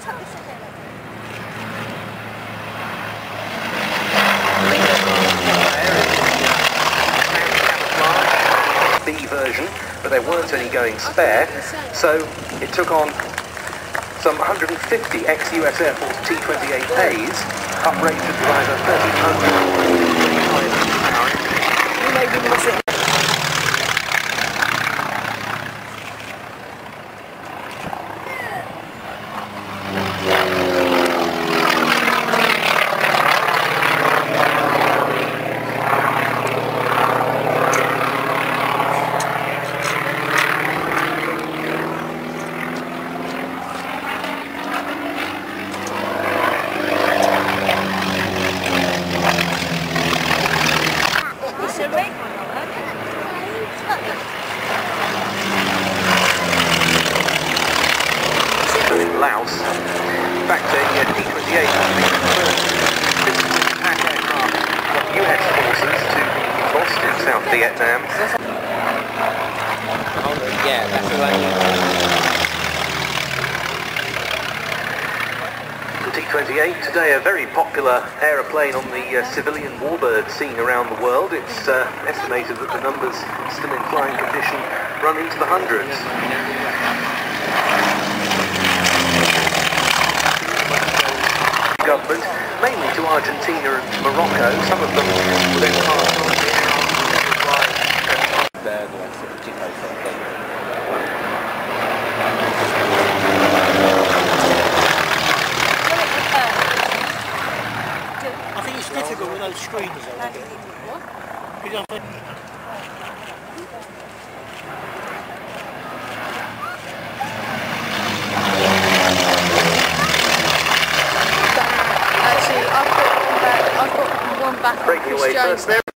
B version, but there weren't any going spare, so it took on some 150 ex-US Air Force T-28As, uprated with either 1,300 or 2,500 power. Laos. In fact, the T-28 was the first physical attack aircraft of US forces to be lost in South Vietnam. Yeah, that's the one. The T-28, today a very popular aeroplane on the civilian warbird scene around the world. It's estimated that the numbers still in flying condition run into the hundreds. Government, mainly to Argentina and Morocco. Some of them were then passed on to I think it's difficult with those screens. Actually, I've got one back breaking away first there.